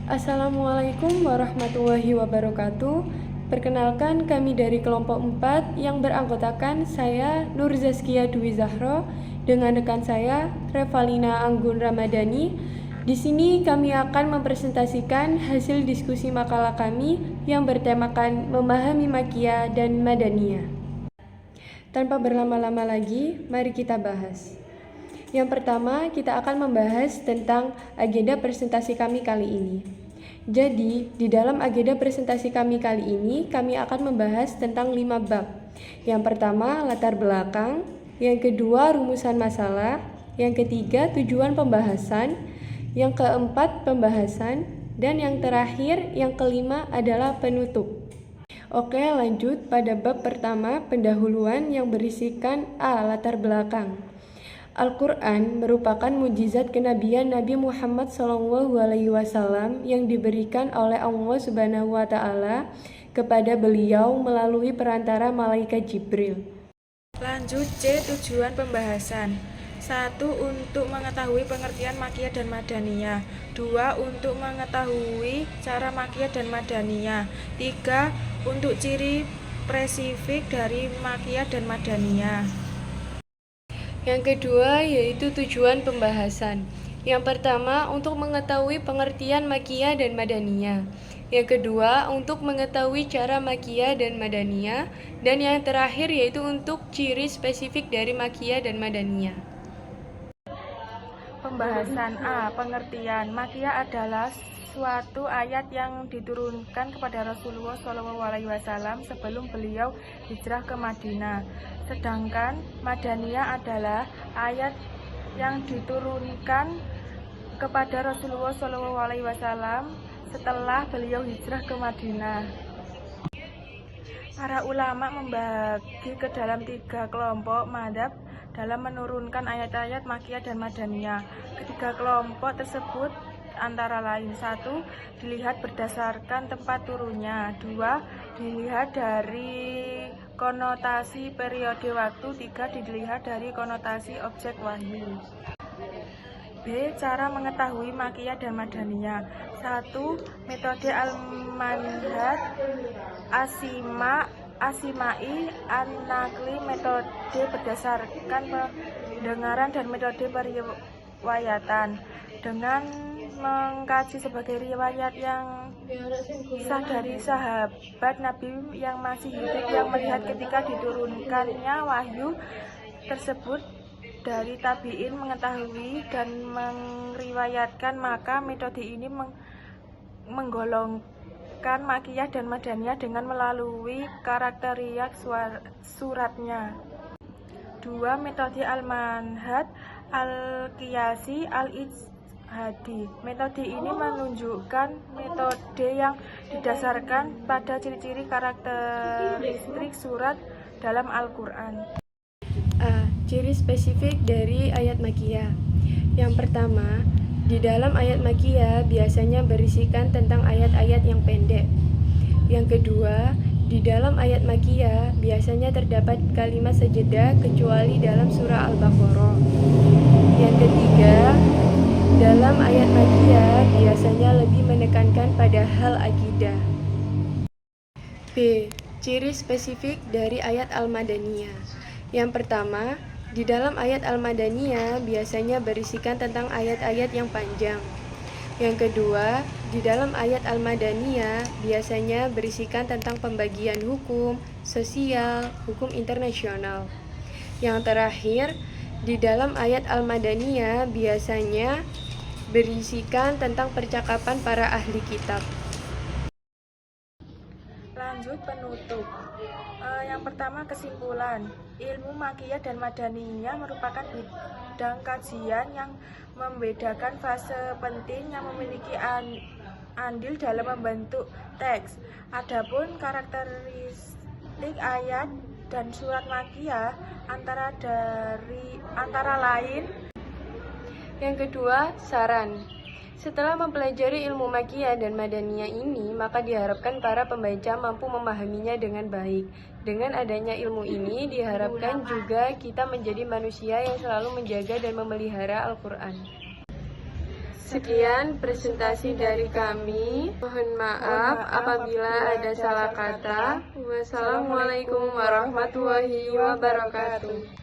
Assalamualaikum warahmatullahi wabarakatuh. Perkenalkan, kami dari kelompok 4 yang beranggotakan saya Nur Zaskia Dwi Zahro dengan rekan saya Revalina Anggun Ramadhani. Di sini kami akan mempresentasikan hasil diskusi makalah kami yang bertemakan memahami Makkiyah dan Madaniyah. Tanpa berlama-lama lagi, mari kita bahas. Yang pertama, kita akan membahas tentang agenda presentasi kami kali ini. Jadi, di dalam agenda presentasi kami kali ini, kami akan membahas tentang 5 bab. Yang pertama, latar belakang. Yang kedua, rumusan masalah. Yang ketiga, tujuan pembahasan. Yang keempat, pembahasan. Dan yang terakhir, yang kelima adalah penutup. Oke, lanjut pada bab pertama, pendahuluan yang berisikan A. Latar belakang. Al-Quran merupakan mukjizat kenabian Nabi Muhammad SAW yang diberikan oleh Allah Subhanahu wa Ta'ala kepada beliau melalui perantara malaikat Jibril. Lanjut C. Tujuan pembahasan. 1. Untuk mengetahui pengertian Makkiyah dan Madaniyah. 2. Untuk mengetahui cara Makkiyah dan Madaniyah. 3. Untuk ciri spesifik dari Makkiyah dan Madaniyah. Yang kedua yaitu tujuan pembahasan. Yang pertama untuk mengetahui pengertian Makkiyah dan Madaniyah. Yang kedua untuk mengetahui cara Makkiyah dan Madaniyah. Dan yang terakhir yaitu untuk ciri spesifik dari Makkiyah dan Madaniyah. Pembahasan A. Pengertian. Makkiyah adalah suatu ayat yang diturunkan kepada Rasulullah SAW sebelum beliau hijrah ke Madinah. Sedangkan Madaniyah adalah ayat yang diturunkan kepada Rasulullah SAW setelah beliau hijrah ke Madinah. Para ulama membagi ke dalam 3 kelompok madzhab dalam menurunkan ayat-ayat Makkiyah dan Madaniyah. Ketiga kelompok tersebut antara lain: 1. Dilihat berdasarkan tempat turunnya. 2. Dilihat dari konotasi periode waktu. 3. Dilihat dari konotasi objek wahyu. B. Cara mengetahui Makkiyah dan Madaniyah. 1. Metode al-manhaj asimai an-nakli. Metode berdasarkan pendengaran dan metode periwayatan dengan mengkaji sebagai riwayat yang sah dari sahabat Nabi yang masih hidup yang melihat ketika diturunkannya wahyu tersebut dari tabi'in mengetahui dan meriwayatkan. Maka metode ini menggolongkan Makkiyah dan Madaniyah dengan melalui karakteristik suratnya. 2. Metode al-manhaj al-qiyasi al-ijtihadi. Metode ini menunjukkan metode yang didasarkan pada ciri-ciri karakteristik surat dalam Al-Quran. A. Ciri spesifik dari ayat Makkiyah. Yang pertama, di dalam ayat Makkiyah biasanya berisikan tentang ayat-ayat yang pendek. Yang kedua, di dalam ayat Makkiyah biasanya terdapat kalimat sejeda kecuali dalam surah Al-Baqarah. Yang ketiga, dalam ayat Makkiyah biasanya lebih menekankan pada hal akidah. B. Ciri spesifik dari ayat Al-Madaniyah. Yang pertama, di dalam ayat Al-Madaniyah biasanya berisikan tentang ayat-ayat yang panjang. Yang kedua, di dalam ayat Al-Madaniyah biasanya berisikan tentang pembagian hukum, sosial, hukum internasional. Yang terakhir, di dalam ayat Al-Madaniyah biasanya berisikan tentang percakapan para ahli kitab. Lanjut penutup. Yang pertama, kesimpulan. Ilmu Makkiyah dan Madaniyah merupakan bidang kajian yang membedakan fase penting yang memiliki andil dalam membentuk teks. Adapun karakteristik ayat dan surat Makkiyah antara lain. Yang kedua, saran. Setelah mempelajari ilmu Makkiyah dan Madaniyah ini, maka diharapkan para pembaca mampu memahaminya dengan baik. Dengan adanya ilmu ini, diharapkan juga kita menjadi manusia yang selalu menjaga dan memelihara Al-Quran. Sekian presentasi dari kami. Mohon maaf apabila ada salah kata. Wassalamualaikum warahmatullahi wabarakatuh.